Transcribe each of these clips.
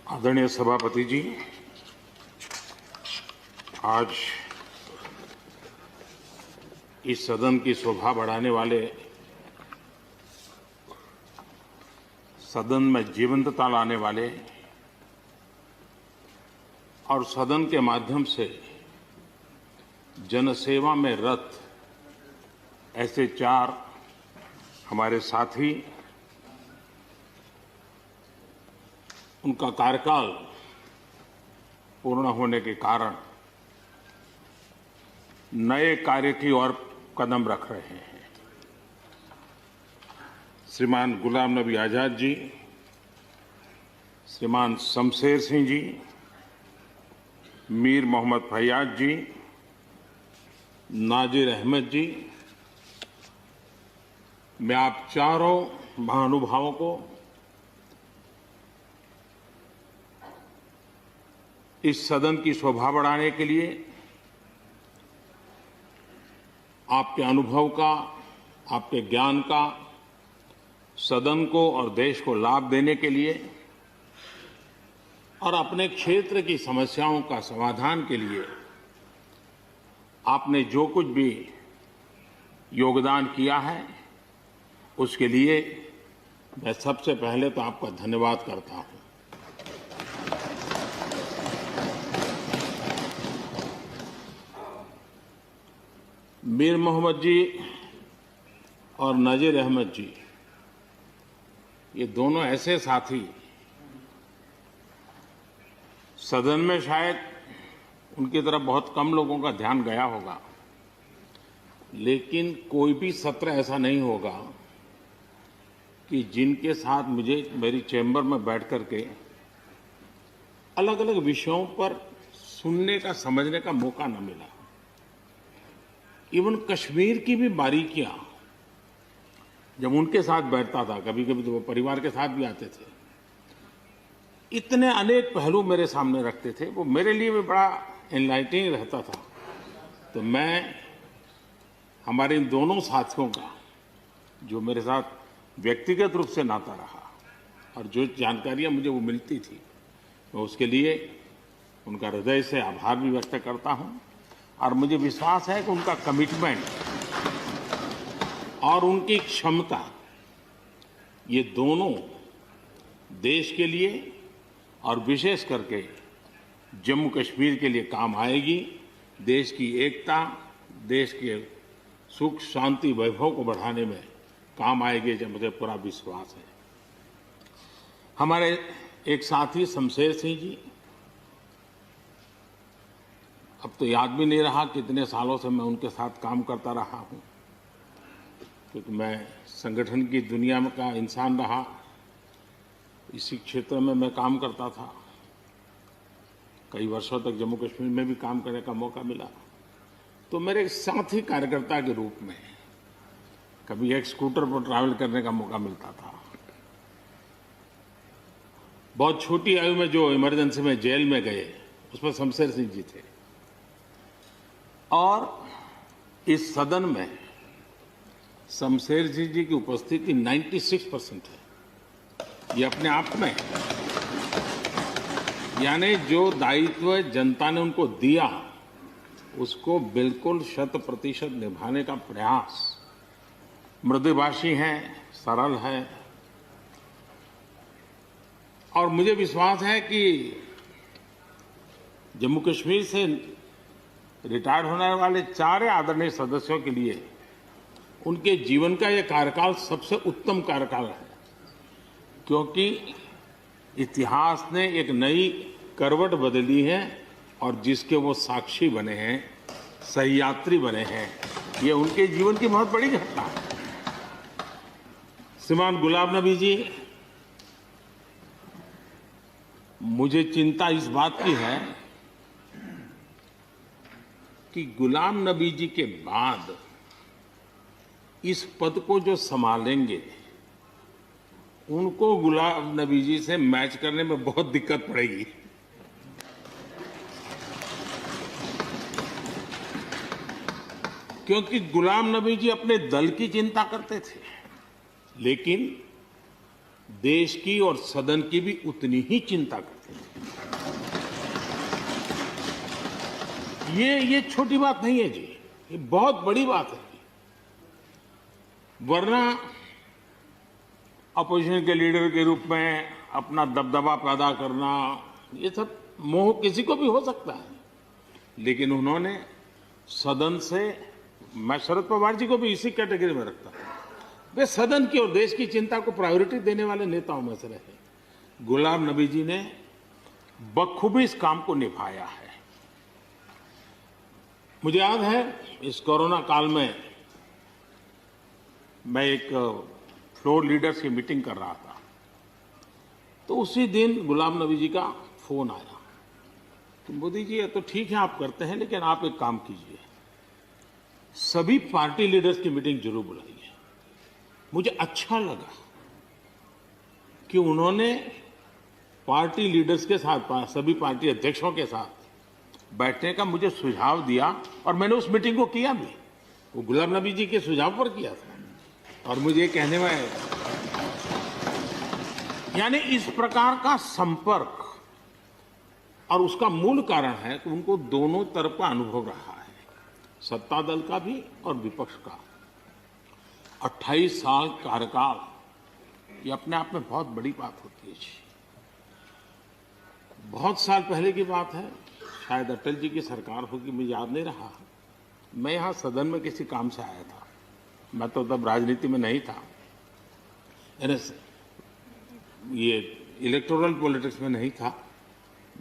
आदरणीय सभापति जी, आज इस सदन की शोभा बढ़ाने वाले, सदन में जीवंतता लाने वाले और सदन के माध्यम से जनसेवा में रत ऐसे चार हमारे साथी, उनका कार्यकाल पूर्ण होने के कारण नए कार्य की ओर कदम रख रहे हैं। श्रीमान गुलाम नबी आजाद जी, श्रीमान शमशेर सिंह जी, मीर मोहम्मद फैयाज जी, नाजिर अहमद जी, मैं आप चारों महानुभावों को इस सदन की शोभा बढ़ाने के लिए, आपके अनुभव का, आपके ज्ञान का सदन को और देश को लाभ देने के लिए और अपने क्षेत्र की समस्याओं का समाधान के लिए आपने जो कुछ भी योगदान किया है, उसके लिए मैं सबसे पहले तो आपका धन्यवाद करता हूं। मीर मोहम्मद जी और नाजिर अहमद जी, ये दोनों ऐसे साथी, सदन में शायद उनकी तरफ बहुत कम लोगों का ध्यान गया होगा, लेकिन कोई भी सत्र ऐसा नहीं होगा कि जिनके साथ मुझे मेरी चैम्बर में बैठ करके अलग अलग विषयों पर सुनने का, समझने का मौका न मिला। इवन कश्मीर की भी बारीकियां जब उनके साथ बैठता था, कभी कभी तो वो परिवार के साथ भी आते थे, इतने अनेक पहलू मेरे सामने रखते थे, वो मेरे लिए भी बड़ा एनलाइटनिंग रहता था। तो मैं हमारे इन दोनों साथियों का, जो मेरे साथ व्यक्तिगत रूप से नाता रहा और जो जानकारियां मुझे वो मिलती थी, मैं उसके लिए उनका हृदय से आभार भी व्यक्त करता हूं। और मुझे विश्वास है कि उनका कमिटमेंट और उनकी क्षमता, ये दोनों देश के लिए और विशेष करके जम्मू कश्मीर के लिए काम आएगी। देश की एकता, देश के सुख शांति वैभव को बढ़ाने में काम आएगी, जब मुझे पूरा विश्वास है। हमारे एक साथी शमशेर सिंह जी, अब तो याद भी नहीं रहा कितने सालों से मैं उनके साथ काम करता रहा हूं, क्योंकि मैं संगठन की दुनिया में का इंसान रहा, इसी क्षेत्र में मैं काम करता था। कई वर्षों तक जम्मू कश्मीर में भी काम करने का मौका मिला। तो मेरे एक साथी कार्यकर्ता के रूप में कभी एक स्कूटर पर ट्रैवल करने का मौका मिलता था। बहुत छोटी आयु में जो इमरजेंसी में जेल में गए, उसमें शमशेर सिंह जी थे। और इस सदन में शमशेर सिंह जी की उपस्थिति 96% है। ये अपने आप में, यानी जो दायित्व जनता ने उनको दिया, उसको बिल्कुल 100% निभाने का प्रयास। मृदुभाषी हैं, सरल हैं, और मुझे विश्वास है कि जम्मू कश्मीर से रिटायर होने वाले चारे आदरणीय सदस्यों के लिए उनके जीवन का यह कार्यकाल सबसे उत्तम कार्यकाल है, क्योंकि इतिहास ने एक नई करवट बदली है और जिसके वो साक्षी बने हैं, सहयात्री बने हैं। ये उनके जीवन की बहुत बड़ी घटना है। श्रीमान गुलाम नबी जी, मुझे चिंता इस बात की है कि गुलाम नबी जी के बाद इस पद को जो संभालेंगे, उनको गुलाम नबी जी से मैच करने में बहुत दिक्कत पड़ेगी। क्योंकि गुलाम नबी जी अपने दल की चिंता करते थे, लेकिन देश की और सदन की भी उतनी ही चिंता करते थे। ये छोटी बात नहीं है जी, ये बहुत बड़ी बात है जी। वरना अपोजिशन के लीडर के रूप में अपना दबदबा पैदा करना, ये सब मोह किसी को भी हो सकता है, लेकिन उन्होंने सदन से, मैं शरद पवार जी को भी इसी कैटेगरी में रखता हूं, वे सदन की और देश की चिंता को प्रायोरिटी देने वाले नेताओं में से रहे। गुलाम नबी जी ने बखूबी इस काम को निभाया है। मुझे याद है इस कोरोना काल में मैं एक फ्लोर लीडर्स की मीटिंग कर रहा था, तो उसी दिन गुलाम नबी जी का फोन आया कि मोदी जी ये तो ठीक है आप करते हैं, लेकिन आप एक काम कीजिए, सभी पार्टी लीडर्स की मीटिंग जरूर बुलाइए। मुझे अच्छा लगा कि उन्होंने पार्टी लीडर्स के साथ, सभी पार्टी अध्यक्षों के साथ बैठने का मुझे सुझाव दिया, और मैंने उस मीटिंग को किया भी। वो गुलाम नबी जी के सुझाव पर किया था, और मुझे कहने में, यानी इस प्रकार का संपर्क, और उसका मूल कारण है कि उनको दोनों तरफ का अनुभव रहा है, सत्ता दल का भी और विपक्ष का। 28 साल कार्यकाल, ये अपने आप में बहुत बड़ी बात होती है। बहुत साल पहले की बात है, शायद अटल जी की सरकार होगी, मुझे याद नहीं रहा। मैं यहाँ सदन में किसी काम से आया था, मैं तो तब राजनीति में नहीं था, ये इलेक्टोरल पॉलिटिक्स में नहीं था,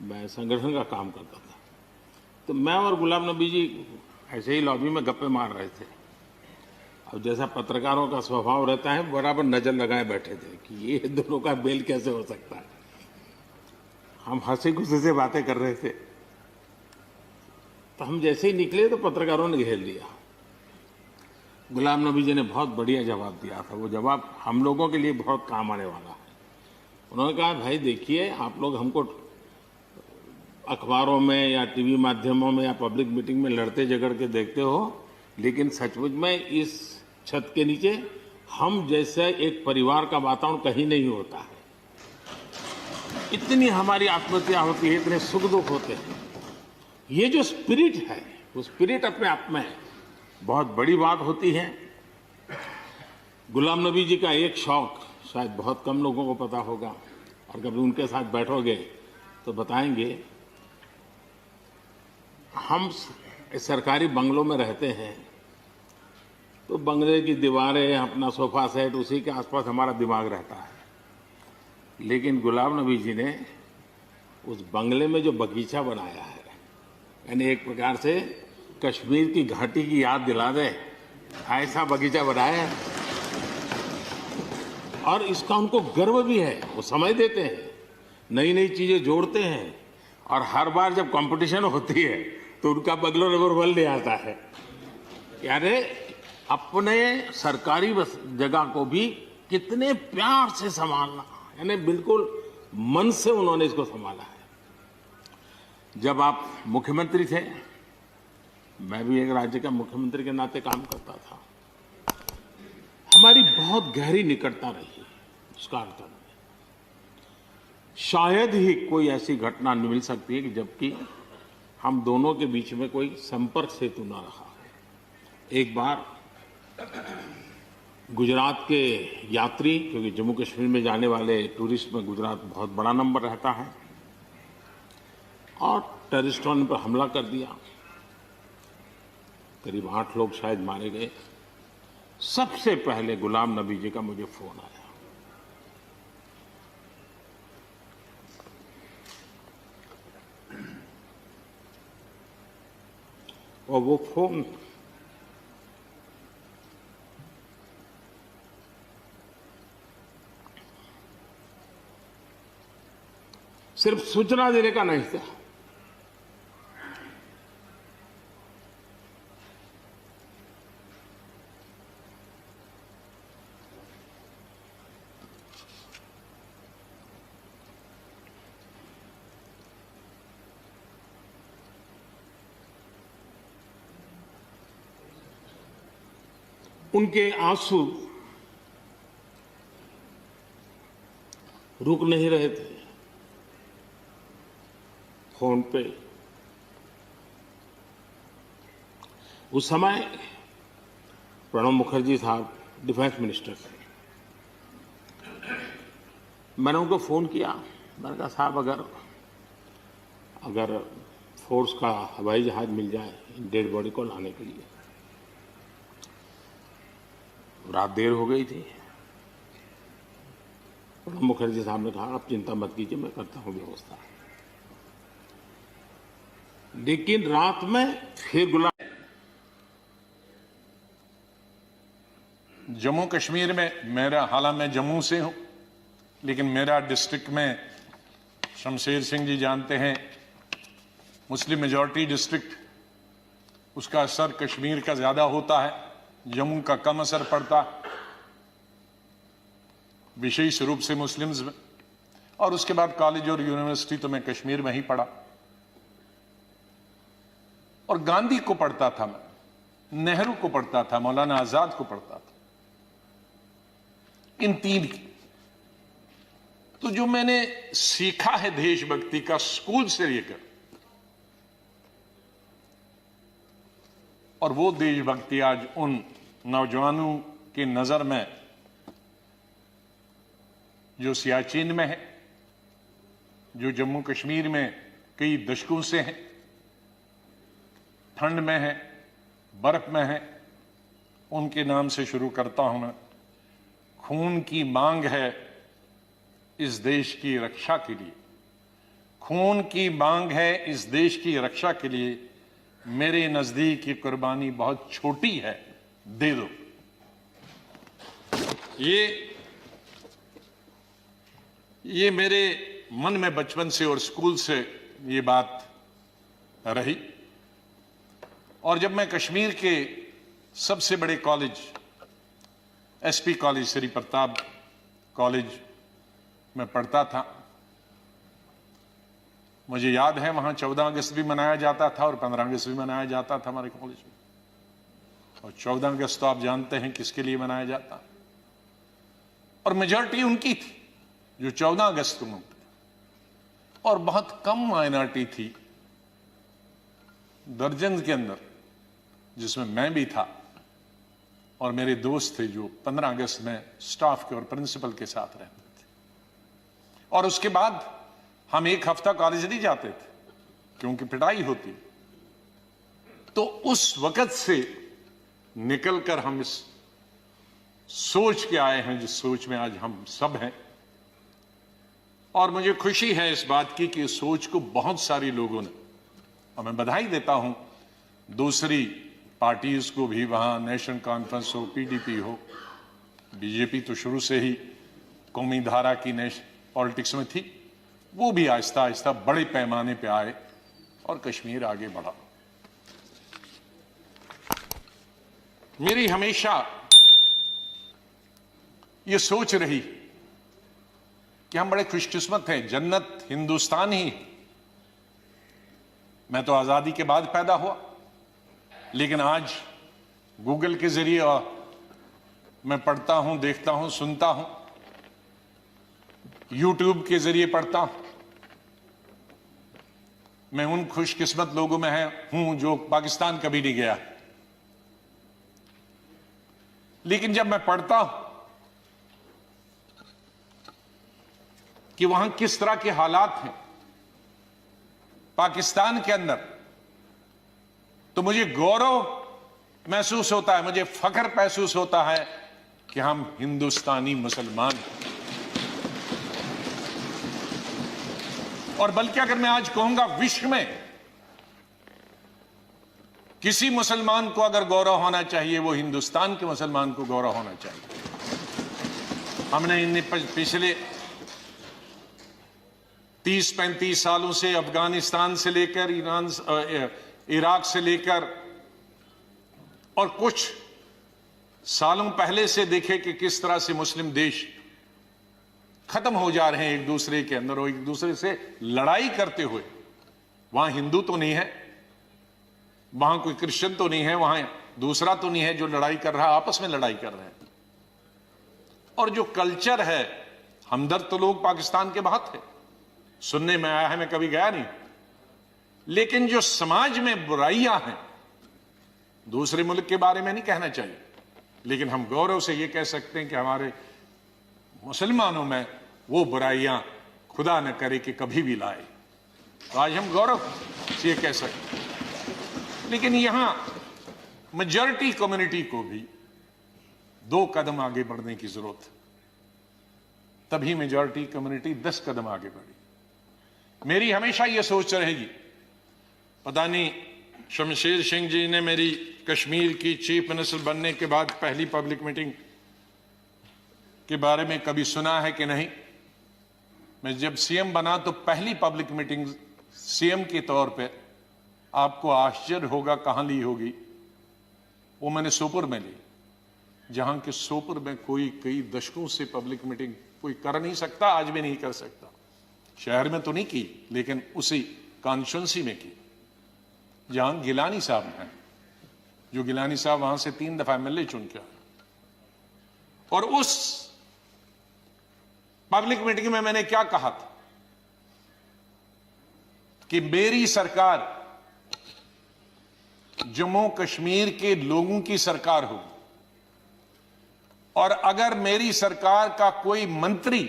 मैं संगठन का काम करता था। तो मैं और गुलाम नबी जी ऐसे ही लॉबी में गप्पे मार रहे थे। अब जैसा पत्रकारों का स्वभाव रहता है, बराबर नजर लगाए बैठे थे कि ये दोनों का मेल कैसे हो सकता है। हम हंसी खुशी से बातें कर रहे थे, तो हम जैसे ही निकले तो पत्रकारों ने घेर लिया। गुलाम नबी जी ने बहुत बढ़िया जवाब दिया था, वो जवाब हम लोगों के लिए बहुत काम आने वाला है। उन्होंने कहा, भाई देखिए, आप लोग हमको अखबारों में या टीवी माध्यमों में या पब्लिक मीटिंग में लड़ते झगड़ के देखते हो, लेकिन सचमुच में इस छत के नीचे हम जैसे एक परिवार का वातावरण कहीं नहीं होता है। इतनी हमारी आत्महत्या होती है, इतने सुख दुख होते हैं। ये जो स्पिरिट है, वो स्पिरिट अपने आप में बहुत बड़ी बात होती है। गुलाम नबी जी का एक शौक शायद बहुत कम लोगों को पता होगा, और कभी उनके साथ बैठोगे तो बताएंगे। हम सरकारी बंगलों में रहते हैं, तो बंगले की दीवारें, अपना सोफा सेट, उसी के आसपास हमारा दिमाग रहता है। लेकिन गुलाम नबी जी ने उस बंगले में जो बगीचा बनाया है, यानी एक प्रकार से कश्मीर की घाटी की याद दिला दे, ऐसा बगीचा बनाया है। और इसका उनको गर्व भी है, वो समय देते हैं, नई नई चीजें जोड़ते हैं, और हर बार जब कंपटीशन होती है तो उनका बगलो नंबर 1 ले आता है। यानी अपने सरकारी जगह को भी कितने प्यार से संभालना, यानी बिल्कुल मन से उन्होंने इसको संभाला है। जब आप मुख्यमंत्री थे, मैं भी एक राज्य का मुख्यमंत्री के नाते काम करता था, हमारी बहुत गहरी निकटता रही उसका अर्थ है। शायद ही कोई ऐसी घटना मिल सकती है कि जबकि हम दोनों के बीच में कोई संपर्क सेतु ना रहा है। एक बार गुजरात के यात्री, क्योंकि जम्मू कश्मीर में जाने वाले टूरिस्ट में गुजरात बहुत बड़ा नंबर रहता है, और टेररिस्टों ने पर हमला कर दिया, करीब 8 लोग शायद मारे गए। सबसे पहले गुलाम नबी जी का मुझे फोन आया, और वो फोन सिर्फ सूचना देने का नहीं था, उनके आंसू रुक नहीं रहे थे फोन पे। उस समय प्रणब मुखर्जी साहब डिफेंस मिनिस्टर थे। मैंने उनको फोन किया, मैंने कहा साहब अगर फोर्स का हवाई जहाज मिल जाए डेड बॉडी को लाने के लिए। रात देर हो गई थी। प्रणब मुखर्जी साहब ने कहा आप चिंता मत कीजिए, मैं करता हूं व्यवस्था। लेकिन रात में फिर जम्मू कश्मीर में हालांकि मैं जम्मू से हूं, लेकिन मेरा डिस्ट्रिक्ट में शमशेर सिंह जी जानते हैं मुस्लिम मेजॉरिटी डिस्ट्रिक्ट, उसका असर कश्मीर का ज्यादा होता है, जम्मू का कम असर पड़ता है विशेष रूप से मुस्लिम्स में। और उसके बाद कॉलेज और यूनिवर्सिटी तो मैं कश्मीर में ही पढ़ा और गांधी को पढ़ता था मैं, नेहरू को पढ़ता था, मौलाना आजाद को पढ़ता था, इन तीन की। तो जो मैंने सीखा है देशभक्ति का स्कूल से लेकर, और वो देशभक्ति आज उन नौजवानों की नजर में जो सियाचिन में है, जो जम्मू कश्मीर में कई दशकों से हैं, ठंड में है, बर्फ में है, उनके नाम से शुरू करता हूं मैं। खून की मांग है इस देश की रक्षा के लिए, खून की मांग है इस देश की रक्षा के लिए। मेरे नजदीक ये कुर्बानी बहुत छोटी है, दे दो। ये मेरे मन में बचपन से और स्कूल से ये बात रही। और जब मैं कश्मीर के सबसे बड़े college SP college Shri Pratap college में पढ़ता था, मुझे याद है वहां 14 अगस्त भी मनाया जाता था और 15 अगस्त भी मनाया जाता था हमारे कॉलेज में। और 14 अगस्त तो आप जानते हैं किसके लिए मनाया जाता, और मेजॉरिटी उनकी थी जो 14 अगस्त को मनाते, और बहुत कम माइनॉरिटी थी दर्जन के अंदर, जिसमें मैं भी था और मेरे दोस्त थे जो 15 अगस्त में स्टाफ के और प्रिंसिपल के साथ रहते थे। और उसके बाद हम एक हफ्ता कॉलेज नहीं जाते थे क्योंकि पिटाई होती। तो उस वक्त से निकलकर हम इस सोच के आए हैं जिस सोच में आज हम सब हैं। और मुझे खुशी है इस बात की कि इस सोच को बहुत सारे लोगों ने, और मैं बधाई देता हूं दूसरी पार्टीज को भी, वहां नेशनल कॉन्फ्रेंस हो, पीडीपी हो, बीजेपी तो शुरू से ही कौमी धारा की पॉलिटिक्स में थी, वो भी आहिस्ता आहिस्ता बड़े पैमाने पे आए और कश्मीर आगे बढ़ा। मेरी हमेशा ये सोच रही कि हम बड़े खुशकिस्मत हैं, जन्नत हिंदुस्तान ही है। मैं तो आजादी के बाद पैदा हुआ, लेकिन आज गूगल के जरिए मैं पढ़ता हूं, देखता हूं, सुनता हूं, यूट्यूब के जरिए पढ़ता हूं। मैं उन खुशकिस्मत लोगों में हूं जो पाकिस्तान कभी नहीं गया। लेकिन जब मैं पढ़ता हूं कि वहां किस तरह के हालात हैं पाकिस्तान के अंदर, तो मुझे गौरव महसूस होता है, मुझे फख्र महसूस होता है कि हम हिंदुस्तानी मुसलमान हैं। और बल्कि अगर मैं आज कहूंगा विश्व में किसी मुसलमान को अगर गौरव होना चाहिए, वो हिंदुस्तान के मुसलमान को गौरव होना चाहिए। हमने इन पिछले 30-35 सालों से अफगानिस्तान से लेकर इराक से लेकर और कुछ सालों पहले से देखे कि किस तरह से मुस्लिम देश खत्म हो जा रहे हैं एक दूसरे के अंदर और एक दूसरे से लड़ाई करते हुए। वहां हिंदू तो नहीं है, वहां कोई क्रिश्चियन तो नहीं है, वहां दूसरा तो नहीं है जो लड़ाई कर रहा, आपस में लड़ाई कर रहे हैं। और जो कल्चर है हमदर्द तो लोग पाकिस्तान के बहुत थे, सुनने में आया है, मैं कभी गया नहीं। लेकिन जो समाज में बुराइयां हैं, दूसरे मुल्क के बारे में नहीं कहना चाहिए, लेकिन हम गौरव से यह कह सकते हैं कि हमारे मुसलमानों में वो बुराइयां खुदा न करे कि कभी भी लाए। तो आज हम गौरव से ये कह सकते हैं। लेकिन यहां मेजॉरिटी कम्युनिटी को भी 2 कदम आगे बढ़ने की जरूरत है, तभी मेजॉरिटी कम्युनिटी 10 कदम आगे बढ़ी। मेरी हमेशा यह सोच रहेगी, पता नहीं शमशेर सिंह जी ने मेरी कश्मीर की चीफ मिनिस्टर बनने के बाद पहली पब्लिक मीटिंग के बारे में कभी सुना है कि नहीं। मैं जब सीएम बना तो पहली पब्लिक मीटिंग सीएम के तौर पे, आपको आश्चर्य होगा कहां ली होगी, वो मैंने सोपुर में ली, जहां के सोपुर में कोई कई दशकों से पब्लिक मीटिंग कोई कर नहीं सकता, आज भी नहीं कर सकता। शहर में तो नहीं की, लेकिन उसी कॉन्स्टिट्यूंसी में की, जहां गिलानी साहब हैं, जो गिलानी साहब वहां से 3 दफा एमएलए चुन के आए। और उस पब्लिक मीटिंग में मैंने क्या कहा था कि मेरी सरकार जम्मू कश्मीर के लोगों की सरकार होगी, और अगर मेरी सरकार का कोई मंत्री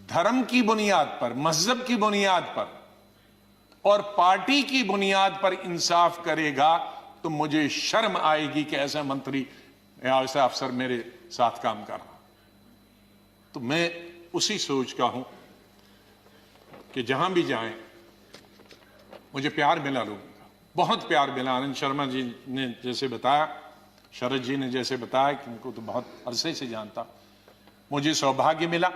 धर्म की बुनियाद पर, मजहब की बुनियाद पर और पार्टी की बुनियाद पर इंसाफ करेगा तो मुझे शर्म आएगी कि ऐसा मंत्री या ऐसा अफसर मेरे साथ काम कर रहा। तो मैं उसी सोच का हूं कि जहां भी जाएं मुझे प्यार मिला, लोगों का बहुत प्यार मिला। आनंद शर्मा जी ने जैसे बताया, शरद जी ने जैसे बताया कि उनको तो बहुत अरसे से जानता, मुझे सौभाग्य मिला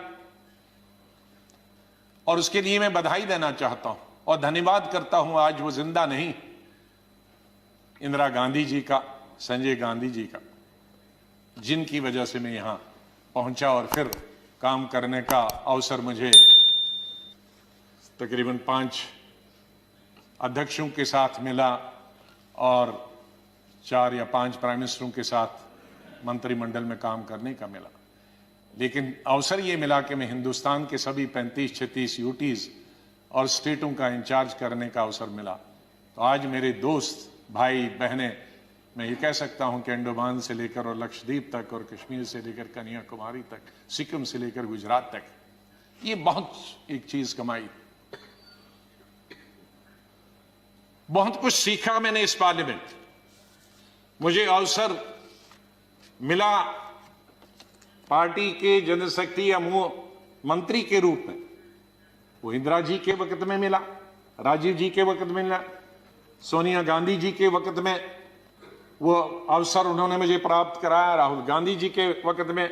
और उसके लिए मैं बधाई देना चाहता हूं और धन्यवाद करता हूं। आज वो जिंदा नहीं, इंदिरा गांधी जी का, संजय गांधी जी का, जिनकी वजह से मैं यहां पहुंचा और फिर काम करने का अवसर मुझे तकरीबन 5 अध्यक्षों के साथ मिला और 4 या 5 प्राइम मिनिस्टरों के साथ मंत्रिमंडल में काम करने का मिला। लेकिन अवसर यह मिला कि मैं हिंदुस्तान के सभी 35-36 यूटीज और स्टेटों का इंचार्ज करने का अवसर मिला। तो आज मेरे दोस्त, भाई बहनें, मैं ये कह सकता हूं कि अंडमान से लेकर और लक्षद्वीप तक और कश्मीर से लेकर कन्याकुमारी तक, सिक्किम से लेकर गुजरात तक, ये बहुत एक चीज कमाई, बहुत कुछ सीखा मैंने इस पार्लियामेंट। मुझे अवसर मिला पार्टी के जनशक्ति या मंत्री के रूप में, वो इंदिरा जी के वक्त में मिला, राजीव जी के वक्त में मिला, सोनिया गांधी जी के वक्त में वो अवसर उन्होंने मुझे प्राप्त कराया, राहुल गांधी जी के वक्त में,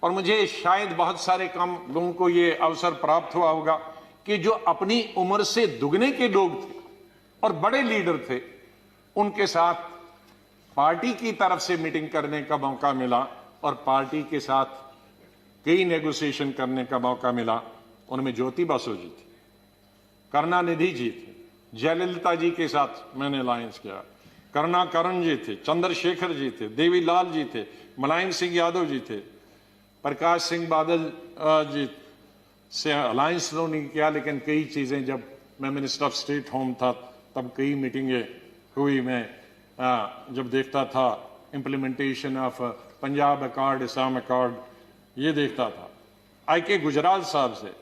और मुझे शायद बहुत सारे कम लोगों को ये अवसर प्राप्त हुआ होगा कि जो अपनी उम्र से दुगने के लोग थे और बड़े लीडर थे, उनके साथ पार्टी की तरफ से मीटिंग करने का मौका मिला और पार्टी के साथ कई नेगोशिएशन करने का मौका मिला। उनमें ज्योति बसु जी थी, करुणानिधि जी थे, जयललिता जी के साथ मैंने अलायंस किया, करुणाकरण जी थे, चंद्रशेखर जी थे, देवीलाल जी थे, मुलायम सिंह यादव जी थे, प्रकाश सिंह बादल जी से अलायंस नहीं किया, लेकिन कई चीजें, जब मैं मिनिस्टर ऑफ स्टेट होम था तब कई मीटिंगें हुई। मैं जब देखता था implementation of Punjab accord, Assam accord, ये देखता था। आई.के. गुजराल साहब से,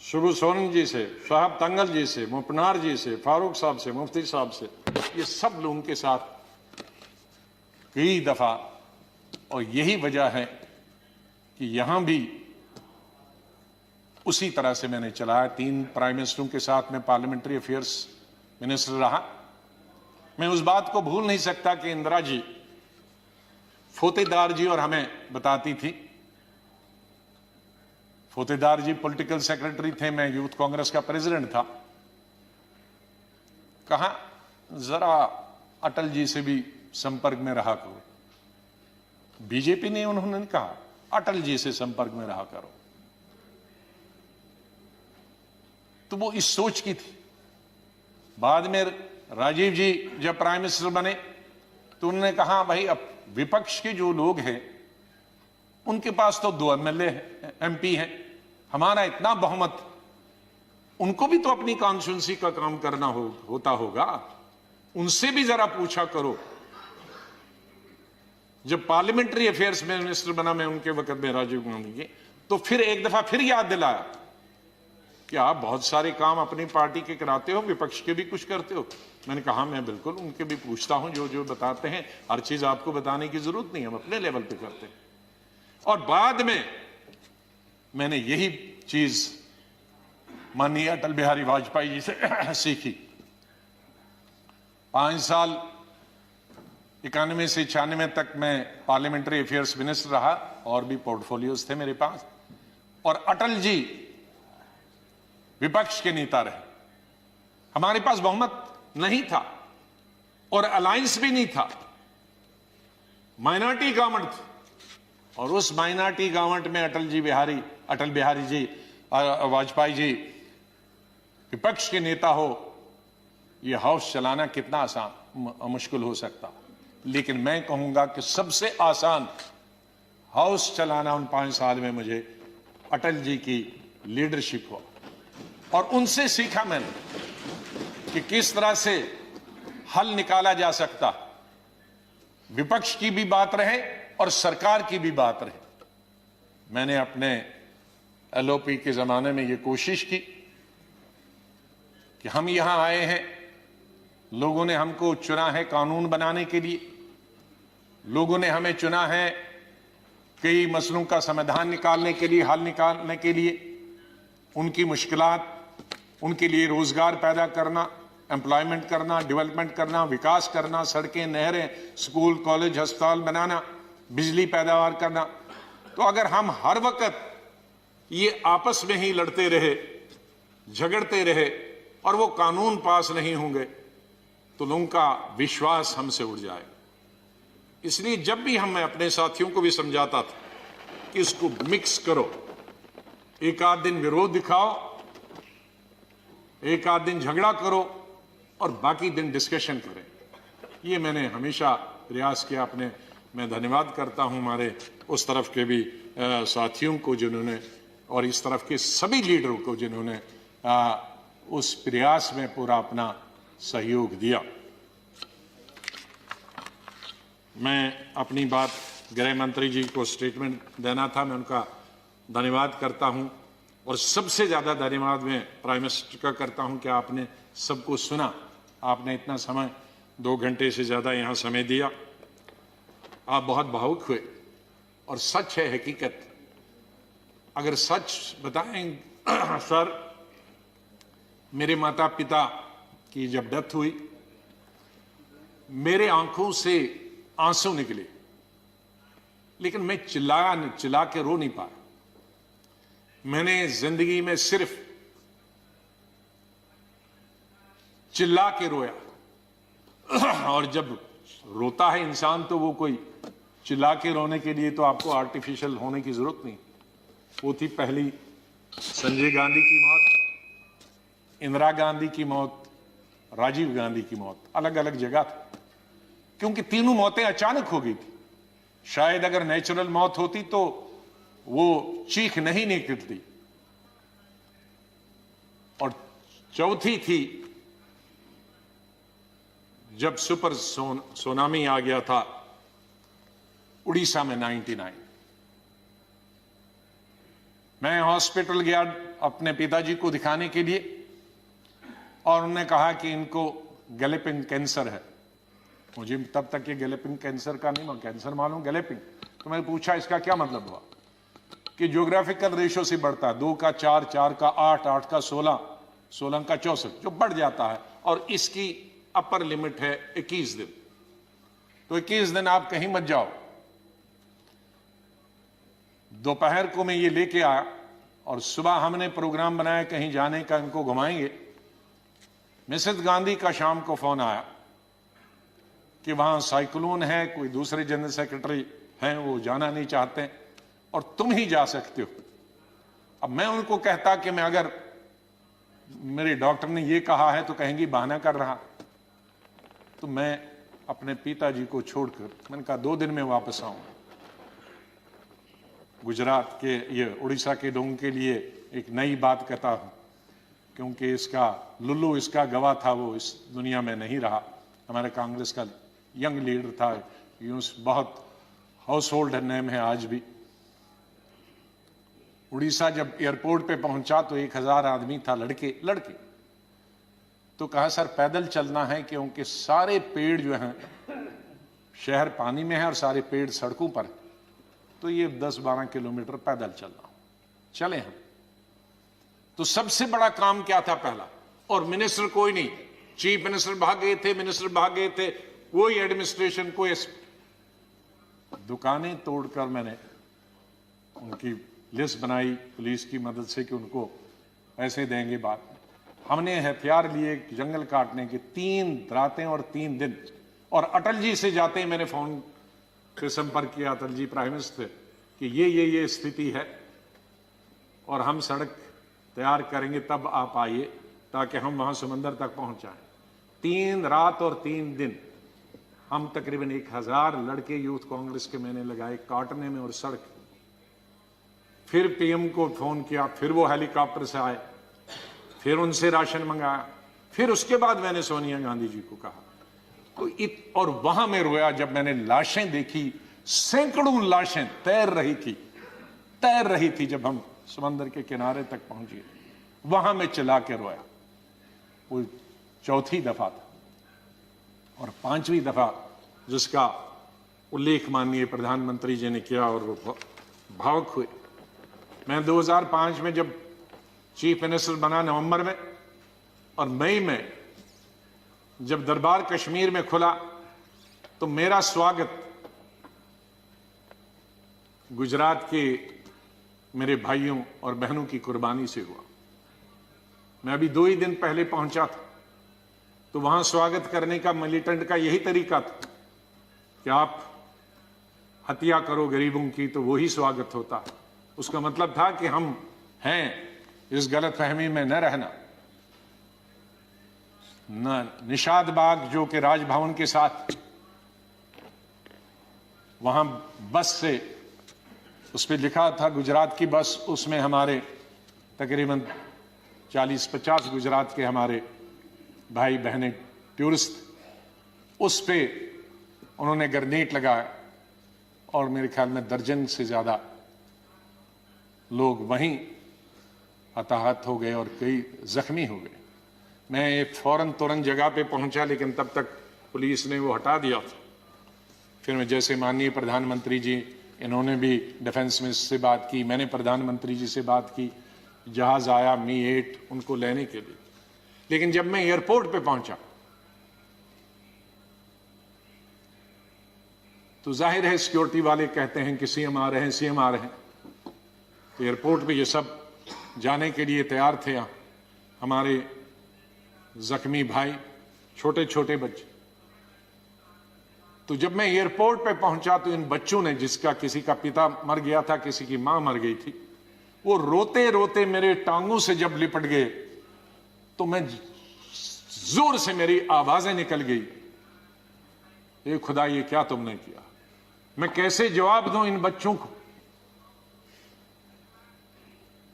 शुभू सोरेन जी से, शाहब तंगल जी से, मुपनार जी से, फारूक साहब से, मुफ्ती साहब से, ये सब लोगों के साथ कई दफा, और यही वजह है कि यहां भी उसी तरह से मैंने चलाया। 3 प्राइम मिनिस्टरों के साथ मैं पार्लियामेंट्री अफेयर्स मिनिस्टर रहा। मैं उस बात को भूल नहीं सकता कि इंदिरा जी फोतेदार जी और हमें बताती थी, फोतेदार जी पॉलिटिकल सेक्रेटरी थे, मैं यूथ कांग्रेस का प्रेसिडेंट था, कहा जरा अटल जी से भी संपर्क में रहा करो। बीजेपी ने, उन्होंने कहा अटल जी से संपर्क में रहा करो। तो वो इस सोच की थी। बाद में राजीव जी जब प्राइम मिनिस्टर बने तो उन्होंने कहा भाई अब विपक्ष के जो लोग हैं उनके पास तो 2 एमएलए एमपी हैं, हमारा इतना बहुमत, उनको भी तो अपनी कॉन्स्टिट्यूंसी का काम करना होता होगा। उनसे भी जरा पूछा करो। जब पार्लियामेंट्री अफेयर्स मिनिस्टर बना मैं उनके वक्त में राजीव गांधी के, तो फिर एक दफा फिर याद दिलाया कि आप बहुत सारे काम अपनी पार्टी के कराते हो, विपक्ष के भी कुछ करते हो। मैंने कहा मैं बिल्कुल उनके भी पूछता हूं, जो जो बताते हैं, हर चीज आपको बताने की जरूरत नहीं, हम अपने लेवल पे करते हैं। और बाद में मैंने यही चीज माननीय अटल बिहारी वाजपेयी जी से सीखी। 5 साल 91 से 96 तक मैं पार्लियामेंट्री अफेयर्स मिनिस्टर रहा और भी पोर्टफोलियोज थे मेरे पास। और अटल जी विपक्ष के नेता रहे, हमारे पास बहुमत नहीं था और अलायंस भी नहीं था, माइनॉरिटी गवर्नमेंट थी। और उस माइनॉरिटी गवर्नमेंट में अटल बिहारी जी वाजपेयी जी विपक्ष के नेता हो, यह हाउस चलाना कितना आसान मुश्किल हो सकता। लेकिन मैं कहूंगा कि सबसे आसान हाउस चलाना उन 5 साल में मुझे अटल जी की लीडरशिप हुआ। और उनसे सीखा मैंने कि किस तरह से हल निकाला जा सकता, विपक्ष की भी बात रहे और सरकार की भी बात रहे। मैंने अपने एलओपी के जमाने में यह कोशिश की कि हम यहां आए हैं, लोगों ने हमको चुना है कानून बनाने के लिए, लोगों ने हमें चुना है कई मसलों का समाधान निकालने के लिए, हल निकालने के लिए, उनकी मुश्किलात, उनके लिए रोजगार पैदा करना, एम्प्लॉयमेंट करना, डेवलपमेंट करना, विकास करना, सड़कें, नहरें, स्कूल, कॉलेज, अस्पताल बनाना, बिजली पैदावार करना। तो अगर हम हर वक्त ये आपस में ही लड़ते रहे, झगड़ते रहे और वो कानून पास नहीं होंगे तो लोगों का विश्वास हमसे उड़ जाएगा। इसलिए जब भी मैं अपने साथियों को भी समझाता था कि इसको मिक्स करो, एक आध दिन विरोध दिखाओ, एक आध दिन झगड़ा करो और बाकी दिन डिस्कशन करें। ये मैंने हमेशा प्रयास किया अपने। मैं धन्यवाद करता हूं हमारे उस तरफ के भी साथियों को जिन्होंने, और इस तरफ के सभी लीडरों को जिन्होंने उस प्रयास में पूरा अपना सहयोग दिया। मैं अपनी बात गृह मंत्री जी को स्टेटमेंट देना था, मैं उनका धन्यवाद करता हूं। और सबसे ज्यादा धन्यवाद मैं प्राइम मिनिस्टर का करता हूं कि आपने सबको सुना, आपने इतना समय 2 घंटे से ज्यादा यहां समय दिया। आप बहुत भावुक हुए और सच है, हकीकत। अगर सच बताएं सर, मेरे माता पिता की जब डेथ हुई, मेरे आंखों से आंसू निकले, लेकिन मैं चिल्ला के रो नहीं पाया। मैंने जिंदगी में सिर्फ चिल्ला के रोया। और जब रोता है इंसान तो वो कोई चिल्ला के रोने के लिए तो आपको आर्टिफिशियल होने की जरूरत नहीं। वो थी पहली संजय गांधी की मौत, इंदिरा गांधी की मौत, राजीव गांधी की मौत। अलग अलग जगह थी क्योंकि तीनों मौतें अचानक हो गई थी। शायद अगर नेचुरल मौत होती तो वो चीख नहीं निकलती। और चौथी थी जब सुपर सुनामी आ गया था उड़ीसा में 99। मैं हॉस्पिटल गया अपने पिताजी को दिखाने के लिए और उन्होंने कहा कि इनको गैलेपिंग कैंसर है। मुझे तब तक ये गैलेपिंग कैंसर का नहीं, कैंसर मालूम, गैलेपिंग। तो मैंने पूछा इसका क्या मतलब हुआ कि ज्योग्राफिकल रेशो से बढ़ता है, 2 का 4, 4 का 8, 8 का 16, 16 का 64, जो बढ़ जाता है। और इसकी अपर लिमिट है 21 दिन। तो 21 दिन आप कहीं मत जाओ। दोपहर को मैं ये लेके आया और सुबह हमने प्रोग्राम बनाया कहीं जाने का, इनको घुमाएंगे। मिसेस गांधी का शाम को फोन आया कि वहां साइक्लोन है, कोई दूसरे जनरल सेक्रेटरी हैं वो जाना नहीं चाहते और तुम ही जा सकते हो। अब मैं उनको कहता कि मैं, अगर मेरे डॉक्टर ने ये कहा है तो कहेंगी बहाना कर रहा। तो मैं अपने पिताजी को छोड़कर मैंने कहा 2 दिन में वापस आऊंगा। गुजरात के ये उड़ीसा के लोगों के लिए एक नई बात कहता हूं, क्योंकि इसका लुल्लू इसका गवाह था, वो इस दुनिया में नहीं रहा। हमारे कांग्रेस का यंग लीडर था, यूं बहुत हाउस होल्ड नेम है आज भी। उड़ीसा जब एयरपोर्ट पे पहुंचा तो 1000 आदमी था, लड़के। तो कहा सर पैदल चलना है, क्योंकि सारे पेड़ जो हैं, शहर पानी में है और सारे पेड़ सड़कों पर, तो ये 10-12 किलोमीटर पैदल चलना। चले हम। तो सबसे बड़ा काम क्या था पहला, और मिनिस्टर कोई नहीं, चीफ मिनिस्टर भाग गए थे, मिनिस्टर भाग गए थे, कोई एडमिनिस्ट्रेशन, कोई दुकानें तोड़कर मैंने उनकी लिस्ट बनाई पुलिस की मदद से कि उनको पैसे देंगे। बाद हमने हथियार लिए जंगल काटने के 3 रातें और 3 दिन। और अटल जी से जाते ही मैंने फोन पे संपर्क किया, अटल जी प्राइम मिनिस्टर, कि ये स्थिति है और हम सड़क तैयार करेंगे, तब आप आइए ताकि हम वहां समंदर तक पहुंच जाएं। 3 रात और 3 दिन हम तकरीबन 1000 लड़के यूथ कांग्रेस के मैंने लगाए काटने में और सड़क। फिर पीएम को फोन किया, फिर वो हेलीकॉप्टर से आए, फिर उनसे राशन मंगाया, फिर उसके बाद मैंने सोनिया गांधी जी को कहा। तो और वहां मैं रोया जब मैंने लाशें देखी, सैकड़ों लाशें तैर रही थी जब हम समंदर के किनारे तक पहुंचे, वहां मैं चिल्ला के रोया। वो 4थी दफा था। और 5वीं दफा जिसका उल्लेख माननीय प्रधानमंत्री जी ने किया और वो भावुक हुए। मैं 2005 में जब चीफ मिनिस्टर बना नवंबर में, और मई में जब दरबार कश्मीर में खुला, तो मेरा स्वागत गुजरात के मेरे भाइयों और बहनों की कुर्बानी से हुआ। मैं अभी 2 ही दिन पहले पहुंचा था, तो वहां स्वागत करने का मिलिटेंट का यही तरीका था कि आप हत्या करो गरीबों की तो वही स्वागत होता। उसका मतलब था कि हम हैं, इस गलतफहमी में न रहना। निषाद बाग जो कि राजभवन के साथ, वहां बस से उस पर लिखा था गुजरात की बस, उसमें हमारे तकरीबन 40-50 गुजरात के हमारे भाई बहनें टूरिस्ट, उस पे उन्होंने ग्रेनेड लगाया और मेरे ख्याल में दर्जन से ज्यादा लोग वहीं हताहत हो गए और कई जख्मी हो गए। मैं फौरन तुरंत जगह पे पहुंचा, लेकिन तब तक पुलिस ने वो हटा दिया था। फिर मैं जैसे माननीय प्रधानमंत्री जी, इन्होंने भी डिफेंस मिनिस्टर से बात की, मैंने प्रधानमंत्री जी से बात की, जहाज आया मी-8 उनको लेने के लिए। लेकिन जब मैं एयरपोर्ट पे पहुंचा तो जाहिर है सिक्योरिटी वाले कहते हैं कि सीएम आ रहे हैं, सीएम आ रहे हैं। तो एयरपोर्ट पे ये सब जाने के लिए तैयार थे। हमारे जख्मी भाई, छोटे छोटे बच्चे। तो जब मैं एयरपोर्ट पे पहुंचा तो इन बच्चों ने, जिसका किसी का पिता मर गया था, किसी की मां मर गई थी, वो रोते रोते मेरे टांगों से जब लिपट गए तो मैं जोर से मेरी आवाजें निकल गई, ए खुदा ये क्या तुमने किया। मैं कैसे जवाब दूं इन बच्चों को,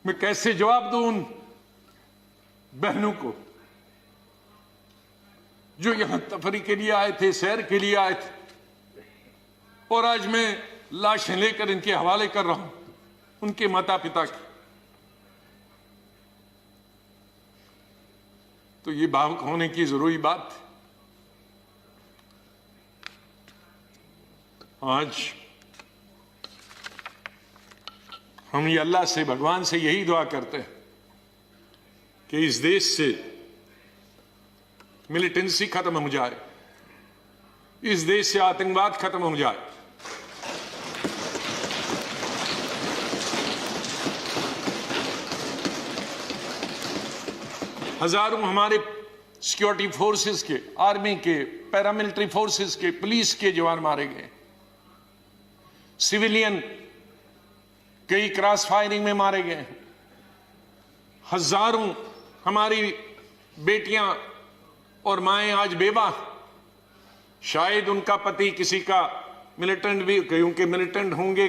मैं कैसे जवाब दूं उन बहनों को जो यहां तफरी के लिए आए थे, सैर के लिए आए थे, और आज मैं लाशें लेकर इनके हवाले कर रहा हूं उनके माता पिता की। तो ये भावुक होने की जरूरी बात है। आज हम ये अल्लाह से, भगवान से यही दुआ करते हैं कि इस देश से मिलिटेंसी खत्म हो जाए, इस देश से आतंकवाद खत्म हो जाए। हजारों हमारे सिक्योरिटी फोर्सेस के, आर्मी के, पैरामिलिट्री फोर्सेस के, पुलिस के जवान मारे गए, सिविलियन कई क्रॉस फायरिंग में मारे गए, हजारों हमारी बेटियां और माएं आज बेवा, शायद उनका पति किसी का मिलिटेंट भी, क्योंकि मिलिटेंट होंगे